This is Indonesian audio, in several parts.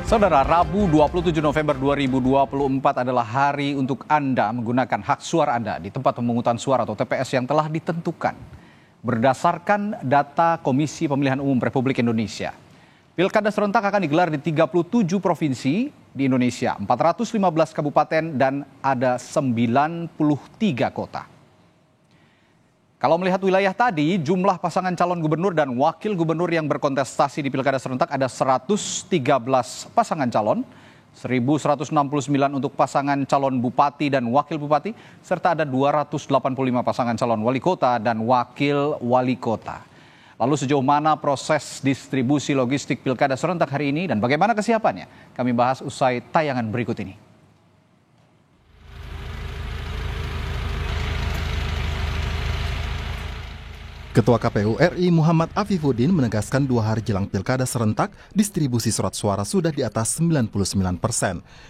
Saudara, Rabu 27 November 2024 adalah hari untuk Anda menggunakan hak suara Anda di tempat pemungutan suara atau TPS yang telah ditentukan. Berdasarkan data Komisi Pemilihan Umum Republik Indonesia, Pilkada serentak akan digelar di 37 provinsi di Indonesia, 415 kabupaten dan ada 93 kota. Kalau melihat wilayah tadi, jumlah pasangan calon gubernur dan wakil gubernur yang berkontestasi di Pilkada serentak ada 113 pasangan calon, 1.169 untuk pasangan calon bupati dan wakil bupati, serta ada 285 pasangan calon wali kota dan wakil wali kota. Lalu sejauh mana proses distribusi logistik Pilkada serentak hari ini dan bagaimana kesiapannya? Kami bahas usai tayangan berikut ini. Ketua KPU RI Muhammad Afifuddin menegaskan 2 hari jelang Pilkada serentak, distribusi surat suara sudah di atas 99%.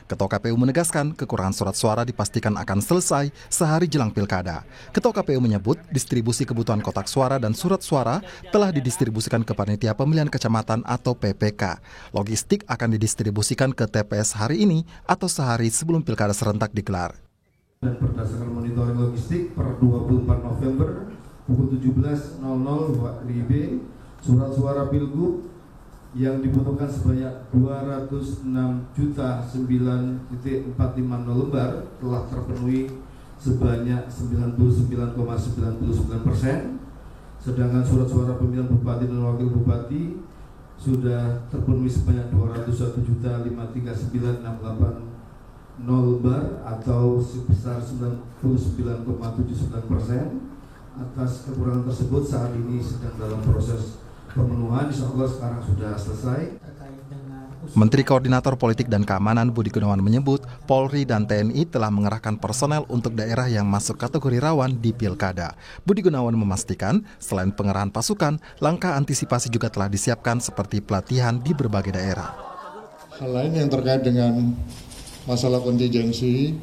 Ketua KPU menegaskan kekurangan surat suara dipastikan akan selesai sehari jelang Pilkada. Ketua KPU menyebut distribusi kebutuhan kotak suara dan surat suara telah didistribusikan ke Panitia Pemilihan Kecamatan atau PPK. Logistik akan didistribusikan ke TPS hari ini atau sehari sebelum Pilkada serentak digelar. Dan berdasarkan monitoring logistik per 24 November pukul 17.00 WIB, surat suara Pilgub yang dibutuhkan sebanyak 206.9.450 lembar telah terpenuhi sebanyak 99,99%, sedangkan surat suara pemilihan bupati dan wakil bupati sudah terpenuhi sebanyak 201.539.680 lembar atau sebesar 99,79%. Atas kekurangan tersebut saat ini sedang dalam proses pemenuhan, insya Allah sekarang sudah selesai. Menteri Koordinator Politik dan Keamanan Budi Gunawan menyebut Polri dan TNI telah mengerahkan personel untuk daerah yang masuk kategori rawan di Pilkada. Budi Gunawan memastikan selain pengerahan pasukan, langkah antisipasi juga telah disiapkan seperti pelatihan di berbagai daerah. Hal lain yang terkait dengan masalah kontingensi,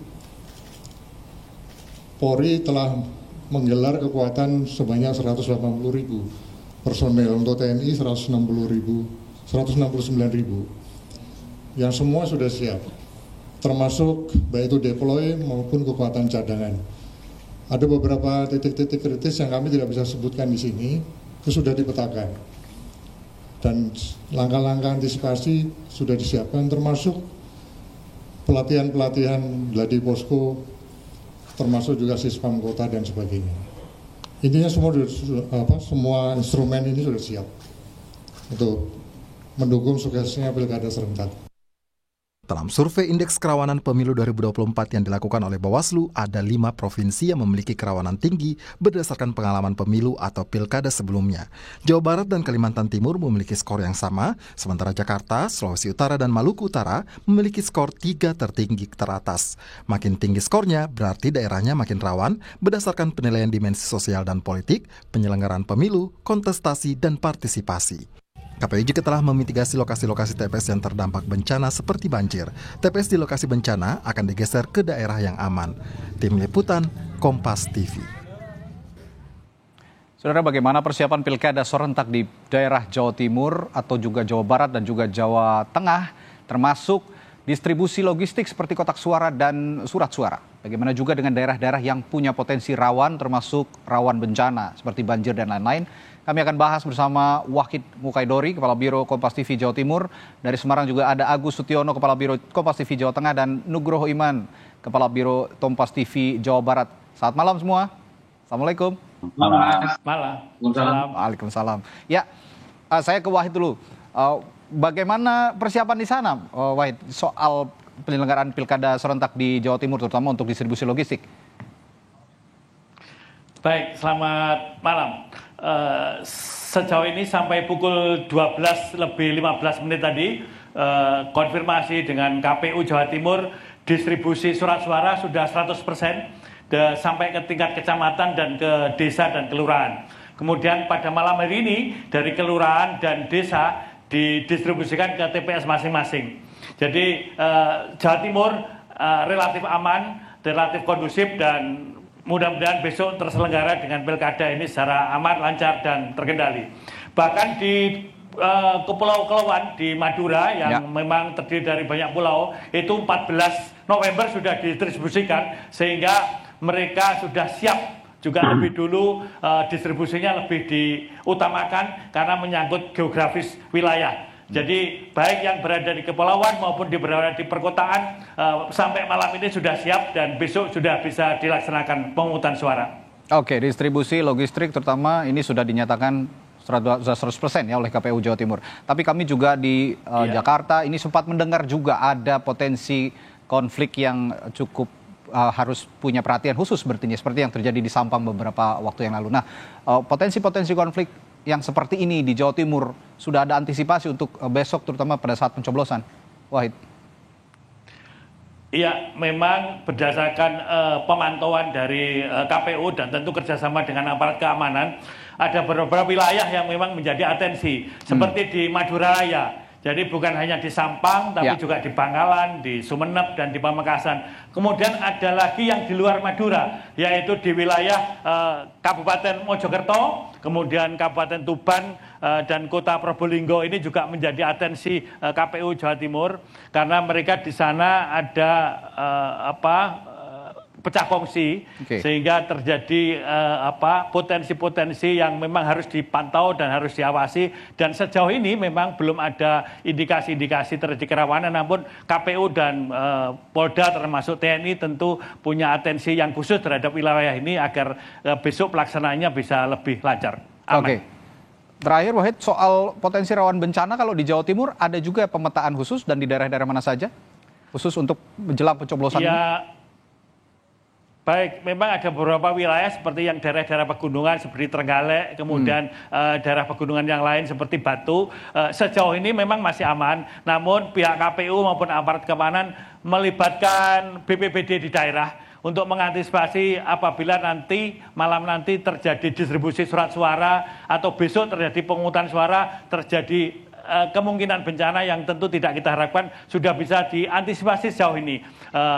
Polri telah menggelar kekuatan sebanyak 180.000 personel, untuk TNI 169.000, yang semua sudah siap, termasuk baik itu deploy maupun kekuatan cadangan. Ada beberapa titik-titik kritis yang kami tidak bisa sebutkan di sini, itu sudah dipetakan, dan langkah-langkah antisipasi sudah disiapkan, termasuk pelatihan-pelatihan gladi posko, termasuk juga Sispam kota dan sebagainya. Intinya semua instrumen ini sudah siap untuk mendukung suksesnya Pilkada serentak. Dalam survei Indeks Kerawanan Pemilu 2024 yang dilakukan oleh Bawaslu, ada 5 provinsi yang memiliki kerawanan tinggi berdasarkan pengalaman pemilu atau pilkada sebelumnya. Jawa Barat dan Kalimantan Timur memiliki skor yang sama, sementara Jakarta, Sulawesi Utara, dan Maluku Utara memiliki skor 3 tertinggi teratas. Makin tinggi skornya, berarti daerahnya makin rawan berdasarkan penilaian dimensi sosial dan politik, penyelenggaraan pemilu, kontestasi, dan partisipasi. KPU juga telah memitigasi lokasi-lokasi TPS yang terdampak bencana seperti banjir. TPS di lokasi bencana akan digeser ke daerah yang aman. Tim Liputan, Kompas TV. Saudara, bagaimana persiapan Pilkada serentak di daerah Jawa Timur atau juga Jawa Barat dan juga Jawa Tengah, termasuk distribusi logistik seperti kotak suara dan surat suara? Bagaimana juga dengan daerah-daerah yang punya potensi rawan, termasuk rawan bencana seperti banjir dan lain-lain? Kami akan bahas bersama Wahid Mukaidori, Kepala Biro Kompas TV Jawa Timur. Dari Semarang juga ada Agus Sutiono, Kepala Biro Kompas TV Jawa Tengah, dan Nugroho Iman, Kepala Biro Kompas TV Jawa Barat. Selamat malam semua. Assalamualaikum. Malam. Waalaikumsalam. Ya, saya ke Wahid dulu. Bagaimana persiapan di sana, Wahid, soal penyelenggaraan Pilkada serentak di Jawa Timur, terutama untuk distribusi logistik? Baik, selamat malam. Sejauh ini sampai pukul 12:15 tadi, konfirmasi dengan KPU Jawa Timur, distribusi surat suara sudah 100% sampai ke tingkat kecamatan dan ke desa dan kelurahan. Kemudian pada malam hari ini dari kelurahan dan desa didistribusikan ke TPS masing-masing. Jadi Jawa Timur relatif aman, relatif kondusif, dan mudah-mudahan besok terselenggara dengan pilkada ini secara aman, lancar, dan terkendali. Bahkan di ke Pulau Kelawan di Madura yang memang terdiri dari banyak pulau, itu 14 November sudah didistribusikan sehingga mereka sudah siap juga lebih dulu, distribusinya lebih diutamakan karena menyangkut geografis wilayah. Jadi baik yang berada di kepulauan maupun berada di perkotaan sampai malam ini sudah siap dan besok sudah bisa dilaksanakan pemungutan suara. Oke, distribusi logistik terutama ini sudah dinyatakan 100% ya oleh KPU Jawa Timur. Tapi kami juga di Jakarta ini sempat mendengar juga ada potensi konflik yang cukup harus punya perhatian khusus seperti yang terjadi di Sampang beberapa waktu yang lalu. Nah, potensi-potensi konflik yang seperti ini di Jawa Timur sudah ada antisipasi untuk besok terutama pada saat pencoblosan. Wahid. Iya, memang berdasarkan pemantauan dari KPU dan tentu kerjasama dengan aparat keamanan, ada beberapa wilayah yang memang menjadi atensi, seperti di Madura Raya. Jadi bukan hanya di Sampang, tapi juga di Bangkalan, di Sumeneb, dan di Pamekasan. Kemudian ada lagi yang di luar Madura, yaitu di wilayah Kabupaten Mojokerto, kemudian Kabupaten Tuban, dan Kota Probolinggo ini juga menjadi atensi KPU Jawa Timur, karena mereka di sana ada pecah kongsi, sehingga terjadi potensi-potensi yang memang harus dipantau dan harus diawasi. Dan sejauh ini memang belum ada indikasi-indikasi terjadi kerawanan, namun KPU dan Polda termasuk TNI tentu punya atensi yang khusus terhadap wilayah ini agar besok pelaksanaannya bisa lebih lancar. Aman. Terakhir Wahid, soal potensi rawan bencana kalau di Jawa Timur ada juga pemetaan khusus dan di daerah-daerah mana saja khusus untuk menjelang pencoblosan ini? Baik, memang ada beberapa wilayah seperti yang daerah-daerah pegunungan seperti Trenggalek, kemudian daerah pegunungan yang lain seperti Batu. Sejauh ini memang masih aman, namun pihak KPU maupun aparat keamanan melibatkan BPBD di daerah untuk mengantisipasi apabila malam nanti terjadi distribusi surat suara atau besok terjadi pemungutan suara, terjadi kemungkinan bencana yang tentu tidak kita harapkan, sudah bisa diantisipasi sejauh ini.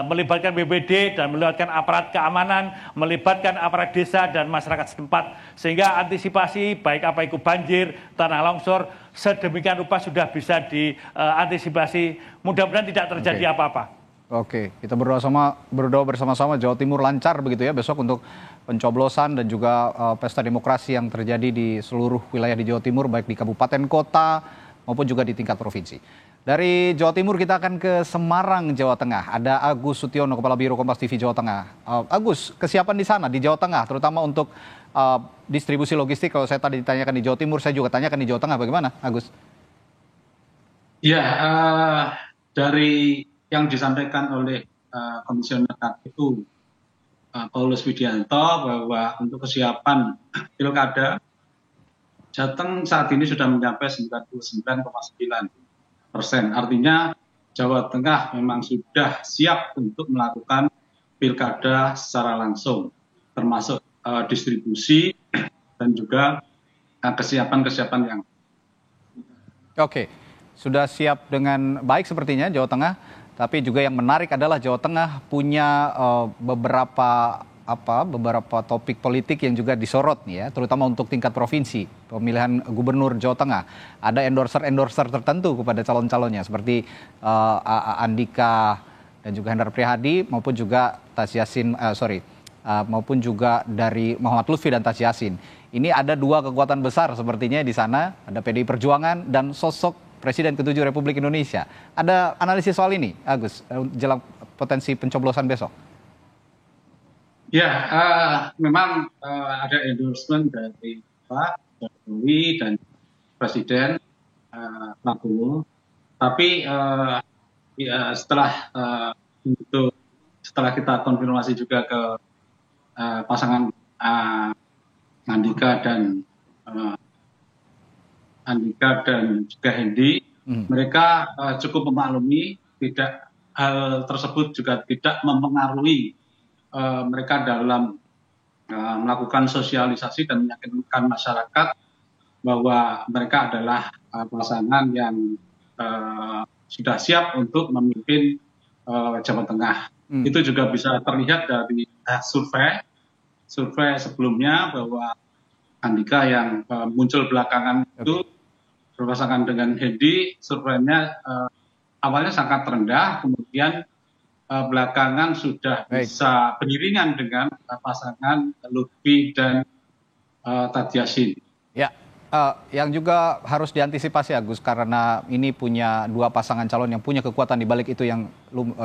Melibatkan BPBD dan melibatkan aparat keamanan, melibatkan aparat desa dan masyarakat setempat, sehingga antisipasi baik apa itu banjir, tanah longsor, sedemikian rupa sudah bisa diantisipasi. Mudah-mudahan tidak terjadi apa-apa. Oke, kita berdoa bersama-sama Jawa Timur lancar begitu ya besok untuk pencoblosan dan juga pesta demokrasi yang terjadi di seluruh wilayah di Jawa Timur, baik di kabupaten, kota, maupun juga di tingkat provinsi. Dari Jawa Timur kita akan ke Semarang, Jawa Tengah. Ada Agus Sutiono, Kepala Biro Kompas TV Jawa Tengah. Agus, kesiapan di sana, di Jawa Tengah, terutama untuk distribusi logistik. Kalau saya tadi ditanyakan di Jawa Timur, saya juga tanyakan di Jawa Tengah. Bagaimana, Agus? Ya, dari yang disampaikan oleh Komisioner KPU Paulus Widianto bahwa untuk kesiapan pilkada, Jateng saat ini sudah mencapai 99,9%. Artinya Jawa Tengah memang sudah siap untuk melakukan pilkada secara langsung, termasuk distribusi dan juga kesiapan-kesiapan yang. Oke, sudah siap dengan baik sepertinya Jawa Tengah. Tapi juga yang menarik adalah Jawa Tengah punya beberapa topik politik yang juga disorot nih ya, terutama untuk tingkat provinsi, pemilihan gubernur Jawa Tengah. Ada endorser tertentu kepada calon-calonnya seperti Andika dan juga Hendrar Prihadi maupun juga maupun juga dari Muhammad Lutfi dan Tas Yassin. Ini ada dua kekuatan besar sepertinya di sana, ada PDI Perjuangan dan sosok Presiden ke-7 Republik Indonesia. Ada analisis soal ini, Agus, jelang potensi pencoblosan besok? Ya, memang ada endorsement dari Pak Jokowi dan Presiden Prabowo. Tapi setelah kita konfirmasi juga ke pasangan Andika dan juga Hendi, mereka cukup memaklumi, hal tersebut juga tidak mempengaruhi mereka dalam melakukan sosialisasi dan meyakinkan masyarakat bahwa mereka adalah pasangan yang sudah siap untuk memimpin Jawa Tengah. Itu juga bisa terlihat dari survei sebelumnya bahwa Andika yang muncul belakangan itu berpasangan dengan Hendy, surveinya awalnya sangat rendah, kemudian belakangan sudah bisa beriringan dengan pasangan Lutfi dan Tadj Yassin. Ya, yang juga harus diantisipasi Agus, karena ini punya dua pasangan calon yang punya kekuatan di balik itu yang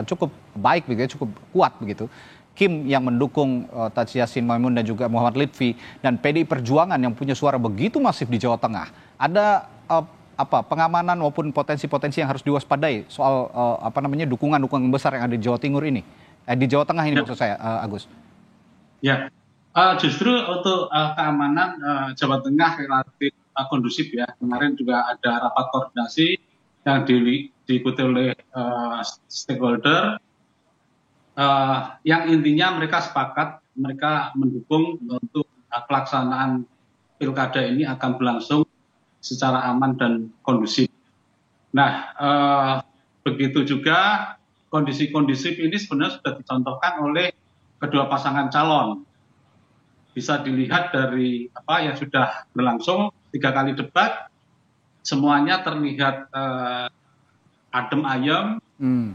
cukup baik begitu, cukup kuat begitu. Kim yang mendukung Tadj Yassin Maimun dan juga Muhammad Lutfi, dan PDI Perjuangan yang punya suara begitu masif di Jawa Tengah. Ada pengamanan maupun potensi-potensi yang harus diwaspadai soal dukungan besar yang ada di Jawa Timur ini, di Jawa Tengah ini maksud saya, Agus. Ya, justru untuk keamanan Jawa Tengah relatif kondusif ya. Kemarin juga ada rapat koordinasi yang diikuti oleh stakeholder. Yang intinya mereka sepakat, mereka mendukung untuk pelaksanaan pilkada ini akan berlangsung secara aman dan kondusif. Nah, begitu juga kondisi kondusif ini sebenarnya sudah dicontohkan oleh kedua pasangan calon. Bisa dilihat dari yang sudah berlangsung 3 kali debat, semuanya terlihat adem ayem,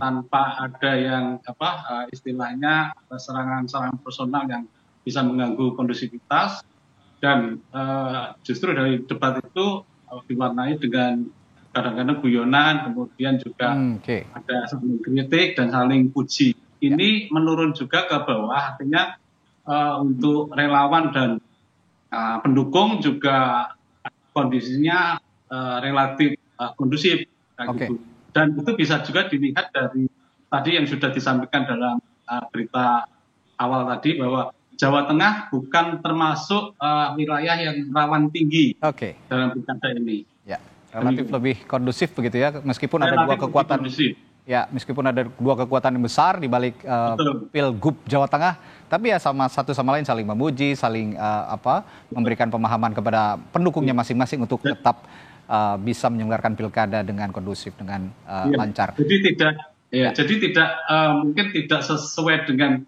tanpa ada yang istilahnya serangan-serangan personal yang bisa mengganggu kondusivitas. Dan justru dari debat itu diwarnai dengan kadang-kadang guyonan, kemudian juga ada saling kritik dan saling puji. Ini menurun juga ke bawah, artinya untuk relawan dan pendukung juga kondisinya relatif kondusif. Gitu. Dan itu bisa juga dilihat dari tadi yang sudah disampaikan dalam berita awal tadi, bahwa Jawa Tengah bukan termasuk wilayah yang rawan tinggi dalam pilkada ini. Ya, relatif lebih kondusif begitu ya, meskipun ada dua kekuatan. Ya, meskipun ada dua kekuatan yang besar di balik Pilgub Jawa Tengah, tapi ya satu sama lain saling memuji, saling memberikan pemahaman kepada pendukungnya masing-masing untuk tetap bisa menyelenggarakan pilkada dengan kondusif, dengan lancar. Jadi tidak mungkin tidak sesuai dengan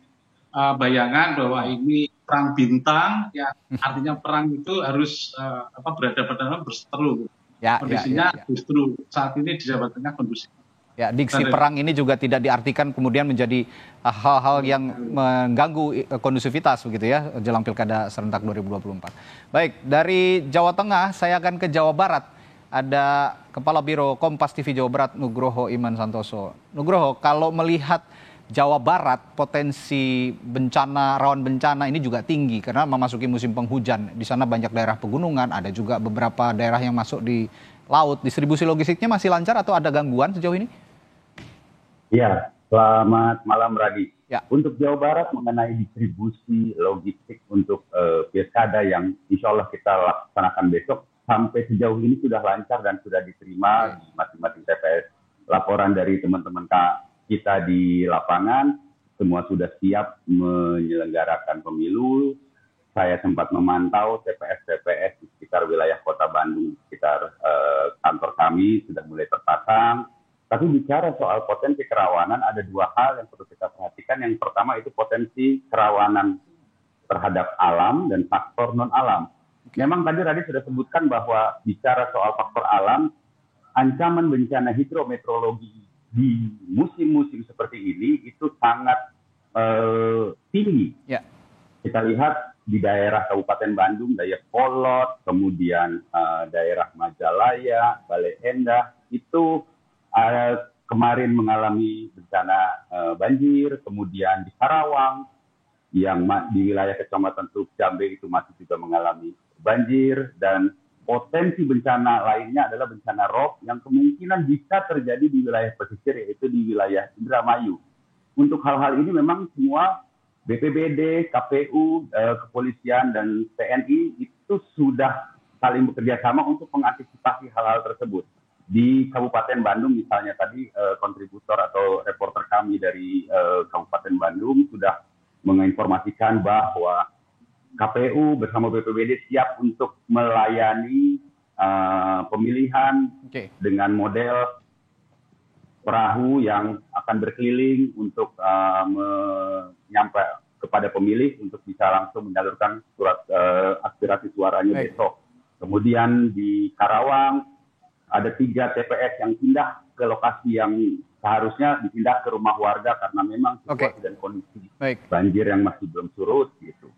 bayangan bahwa ini perang bintang, ya artinya perang itu harus berhadapan berseteru. Kondisinya justru saat ini di Jawa Tengah kondusif. Ya, diksi perang ini juga tidak diartikan kemudian menjadi hal-hal yang mengganggu kondusivitas begitu ya jelang pilkada serentak 2024. Baik, dari Jawa Tengah saya akan ke Jawa Barat. Ada Kepala Biro Kompas TV Jawa Barat Nugroho Iman Santoso. Nugroho, kalau melihat Jawa Barat potensi bencana, rawan bencana ini juga tinggi karena memasuki musim penghujan. Di sana banyak daerah pegunungan, ada juga beberapa daerah yang masuk di laut. Distribusi logistiknya masih lancar atau ada gangguan sejauh ini? Ya, selamat malam Radi. Ya. Untuk Jawa Barat mengenai distribusi logistik untuk pilkada yang insya Allah kita laksanakan besok, sampai sejauh ini sudah lancar dan sudah diterima di masing-masing TPS. Laporan dari teman-teman kita di lapangan, semua sudah siap menyelenggarakan pemilu. Saya sempat memantau TPS-TPS di sekitar wilayah Kota Bandung, sekitar kantor kami sudah mulai terpasang. Tapi bicara soal potensi kerawanan, ada dua hal yang perlu kita perhatikan. Yang pertama itu potensi kerawanan terhadap alam dan faktor non-alam. Memang tadi Radhi sudah sebutkan bahwa bicara soal faktor alam, ancaman bencana hidrometeorologi di musim-musim seperti ini itu sangat tinggi. Ya. Kita lihat di daerah Kabupaten Bandung, Dayakolot, kemudian daerah Majalaya, Bale Endah, itu kemarin mengalami bencana banjir, kemudian di Karawang, yang di wilayah Kecamatan Teluk Jambe itu masih juga mengalami banjir, dan potensi bencana lainnya adalah bencana rob yang kemungkinan bisa terjadi di wilayah pesisir, yaitu di wilayah Indramayu. Untuk hal-hal ini memang semua BPBD, KPU, kepolisian, dan TNI itu sudah saling bekerja sama untuk mengantisipasi hal-hal tersebut. Di Kabupaten Bandung misalnya tadi kontributor atau reporter kami dari Kabupaten Bandung sudah menginformasikan bahwa KPU bersama BPBD siap untuk melayani pemilihan dengan model perahu yang akan berkeliling untuk menyampai kepada pemilih untuk bisa langsung menyalurkan surat aspirasi suaranya besok. Kemudian di Karawang ada 3 TPS yang pindah ke lokasi yang seharusnya dipindah ke rumah warga karena memang situasi dan kondisi banjir yang masih belum surut gitu.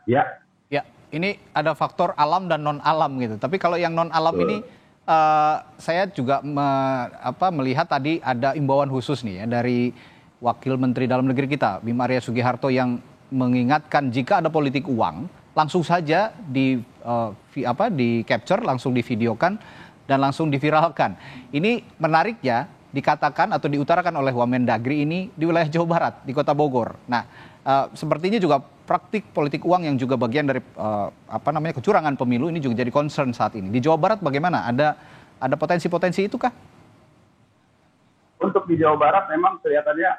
Ya. Ya, ini ada faktor alam dan non alam gitu. Tapi kalau yang non alam ini saya juga melihat tadi ada imbauan khusus nih ya dari Wakil Menteri Dalam Negeri kita, Bima Arya Sugiharto, yang mengingatkan jika ada politik uang, langsung saja di capture, langsung divideokan, dan langsung diviralkan. Ini menarik ya, dikatakan atau diutarakan oleh Wamendagri ini di wilayah Jawa Barat, di Kota Bogor. Nah, sepertinya juga praktik politik uang yang juga bagian dari kecurangan pemilu ini juga jadi concern saat ini. Di Jawa Barat bagaimana? Ada potensi-potensi itu kah? Untuk di Jawa Barat memang kelihatannya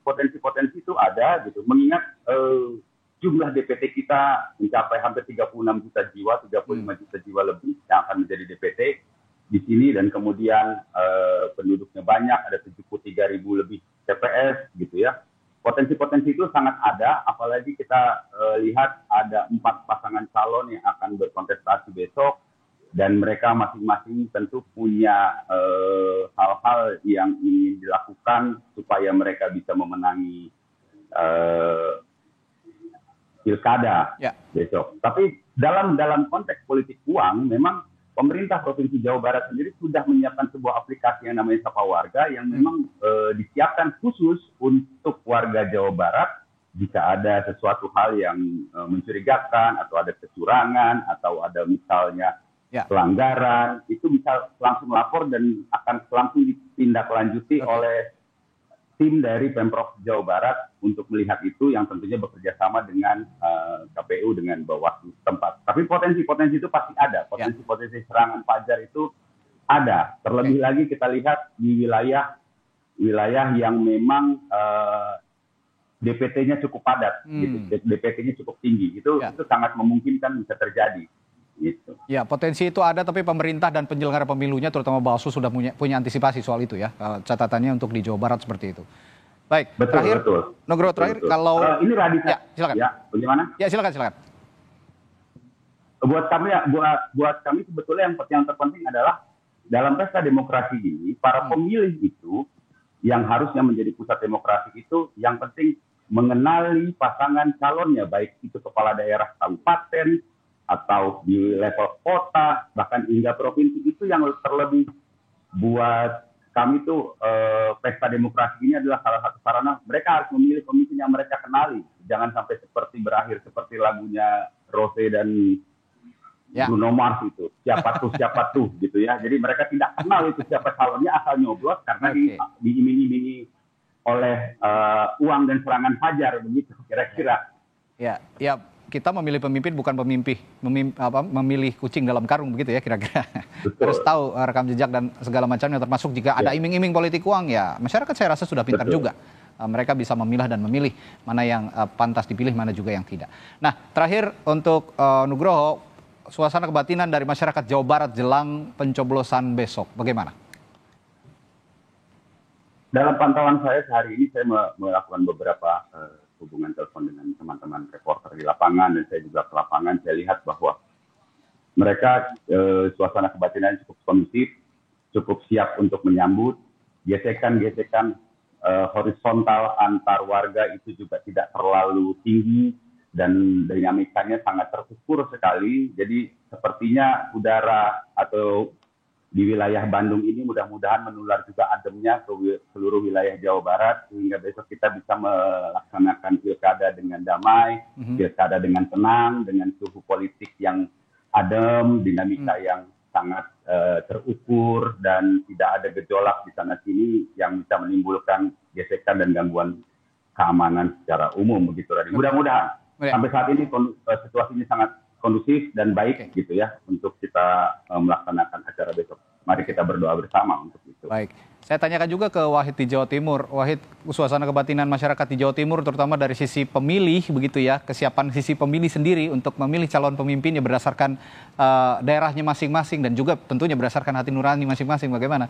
potensi-potensi itu ada gitu. Mengingat jumlah DPT kita mencapai hampir 36 juta jiwa, 35 juta jiwa lebih yang akan menjadi DPT di sini, dan kemudian penduduknya banyak, ada 73.000 lebih TPS gitu ya. Potensi-potensi itu sangat ada, apalagi kita lihat ada 4 pasangan calon yang akan berkontestasi besok, dan mereka masing-masing tentu punya hal-hal yang ingin dilakukan supaya mereka bisa memenangi pilkada besok. Tapi dalam konteks politik uang, memang pemerintah Provinsi Jawa Barat sendiri sudah menyiapkan sebuah aplikasi yang namanya Sapa Warga yang memang disiapkan khusus untuk warga Jawa Barat jika ada sesuatu hal yang mencurigakan atau ada kecurangan atau ada misalnya pelanggaran, itu bisa langsung lapor dan akan langsung ditindaklanjuti oleh tim dari Pemprov Jawa Barat untuk melihat itu, yang tentunya bekerja sama dengan KPU, dengan Bawaslu setempat. Tapi potensi-potensi itu pasti ada, potensi-potensi serangan fajar itu ada. Terlebih lagi kita lihat di wilayah yang memang DPT-nya cukup padat, gitu. DPT-nya cukup tinggi, itu sangat memungkinkan bisa terjadi. Gitu. Ya, potensi itu ada, tapi pemerintah dan penyelenggara pemilunya terutama Bawaslu sudah punya antisipasi soal itu ya. Catatannya untuk di Jawa Barat seperti itu. Baik, terakhir Nugroho, terakhir kalau ini radikal. Ya, silakan. Ya, bagaimana? Ya, silakan. Buat kami sebetulnya yang terpenting adalah dalam pesta demokrasi ini, para pemilih itu yang harusnya menjadi pusat demokrasi itu, yang penting mengenali pasangan calonnya, baik itu kepala daerah kabupaten atau di level kota, bahkan hingga provinsi. Itu yang terlebih buat kami tuh pesta demokrasi ini adalah salah satu sarana mereka harus memilih pemimpin yang mereka kenali. Jangan sampai berakhir seperti lagunya Rose dan Bruno Mars itu, siapa tuh gitu ya. Jadi mereka tidak kenal itu siapa calonnya, asal nyoblos karena diiming-imingi oleh uang dan serangan fajar, begitu kira-kira. Ya, kita memilih pemimpin bukan memilih kucing dalam karung, begitu ya kira-kira. Harus tahu rekam jejak dan segala macamnya, termasuk jika ada iming-iming politik uang, ya masyarakat saya rasa sudah pintar juga. Mereka bisa memilah dan memilih mana yang pantas dipilih, mana juga yang tidak. Nah, terakhir untuk Nugroho, suasana kebatinan dari masyarakat Jawa Barat jelang pencoblosan besok, bagaimana? Dalam pantauan saya sehari ini, saya melakukan beberapa hubungan telepon dengan teman-teman reporter di lapangan, dan saya juga ke lapangan. Saya lihat bahwa mereka suasana kebatinan cukup kondusif, cukup siap untuk menyambut. Gesekan-gesekan horizontal antar warga itu juga tidak terlalu tinggi, dan dinamikanya sangat terukur sekali. Jadi sepertinya udara atau di wilayah Bandung ini mudah-mudahan menular juga ademnya ke seluruh wilayah Jawa Barat, sehingga besok kita bisa melaksanakan pilkada dengan damai, pilkada dengan tenang, dengan suhu politik yang adem, dinamika yang sangat terukur, dan tidak ada gejolak di sana-sini yang bisa menimbulkan gesekan dan gangguan keamanan secara umum, begitu tadi. Mudah-mudahan sampai saat ini situasinya sangat kondusif dan baik gitu ya untuk kita melaksanakan acara besok. Mari kita berdoa bersama untuk itu. Baik, saya tanyakan juga ke Wahid di Jawa Timur. Wahid, suasana kebatinan masyarakat di Jawa Timur terutama dari sisi pemilih begitu ya, kesiapan sisi pemilih sendiri untuk memilih calon pemimpinnya berdasarkan daerahnya masing-masing dan juga tentunya berdasarkan hati nurani masing-masing, bagaimana?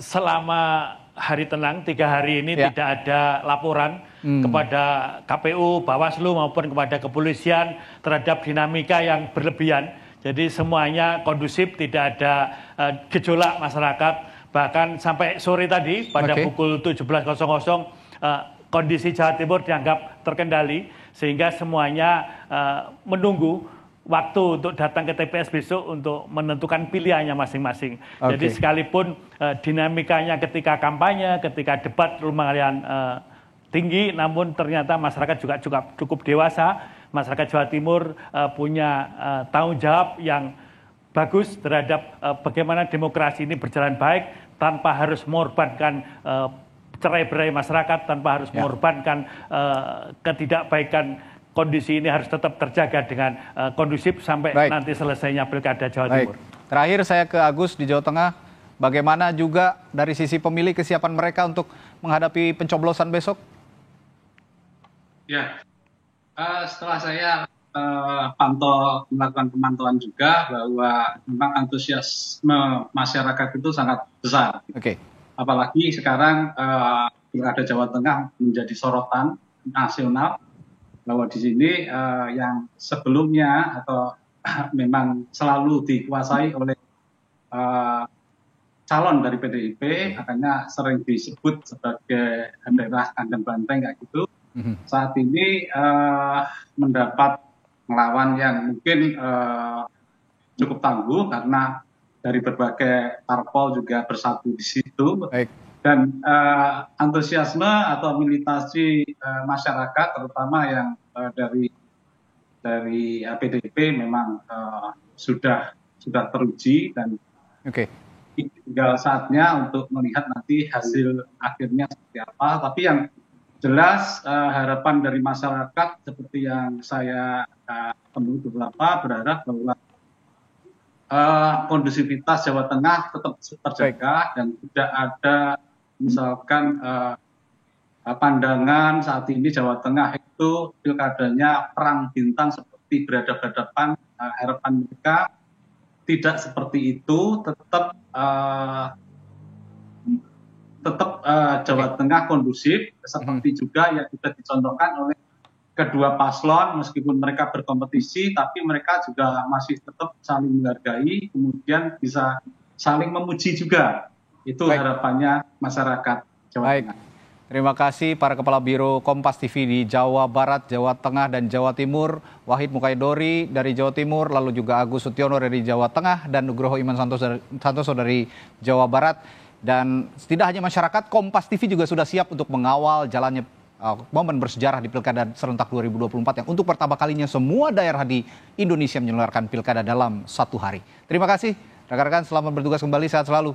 Selama hari tenang 3 hari ini tidak ada laporan kepada KPU, Bawaslu maupun kepada kepolisian terhadap dinamika yang berlebihan. Jadi semuanya kondusif, tidak ada gejolak masyarakat. Bahkan sampai sore tadi pada pukul 17.00 kondisi Jawa Timur dianggap terkendali, sehingga semuanya menunggu waktu untuk datang ke TPS besok untuk menentukan pilihannya masing-masing. Jadi sekalipun dinamikanya ketika kampanye, ketika debat lumayan tinggi, namun ternyata masyarakat juga cukup dewasa. Masyarakat Jawa Timur punya tanggung jawab yang bagus terhadap bagaimana demokrasi ini berjalan baik tanpa harus mengorbankan cerai-berai masyarakat, tanpa harus mengorbankan ketidakbaikan. Kondisi ini harus tetap terjaga dengan kondusif sampai nanti selesainya Pilkada Jawa Timur. Terakhir saya ke Agus di Jawa Tengah. Bagaimana juga dari sisi pemilih kesiapan mereka untuk menghadapi pencoblosan besok? Ya, setelah saya melakukan pemantauan juga bahwa memang antusiasme masyarakat itu sangat besar. Apalagi sekarang Pilkada Jawa Tengah menjadi sorotan nasional, bahwa di sini yang sebelumnya atau memang selalu dikuasai oleh calon dari PDIP, makanya sering disebut sebagai daerah kandang banteng kayak gitu. Saat ini mendapat melawan yang mungkin cukup tangguh karena dari berbagai parpol juga bersatu di situ. Dan antusiasme atau militasi masyarakat, terutama yang dari PDIP memang sudah teruji dan tinggal saatnya untuk melihat nanti hasil akhirnya seperti apa. Tapi yang jelas harapan dari masyarakat seperti yang saya temui beberapa berharap bahwa kondusivitas Jawa Tengah tetap terjaga dan tidak ada misalkan pandangan saat ini Jawa Tengah itu pilkadanya perang bintang seperti berhadapan-hadapan. Harapan mereka tidak seperti itu, tetap Jawa Tengah kondusif seperti juga yang sudah dicontohkan oleh kedua paslon. Meskipun mereka berkompetisi tapi mereka juga masih tetap saling menghargai, kemudian bisa saling memuji juga. Itu harapannya masyarakat Jawa Tengah. Terima kasih para Kepala Biro Kompas TV di Jawa Barat, Jawa Tengah, dan Jawa Timur. Wahid Mukaidori dari Jawa Timur, lalu juga Agus Sutiono dari Jawa Tengah, dan Nugroho Iman Santoso dari Jawa Barat. Dan tidak hanya masyarakat, Kompas TV juga sudah siap untuk mengawal jalannya momen bersejarah di Pilkada serentak 2024 yang untuk pertama kalinya semua daerah di Indonesia menyelenggarakan Pilkada dalam satu hari. Terima kasih rekan-rekan, selamat bertugas kembali, sehat selalu.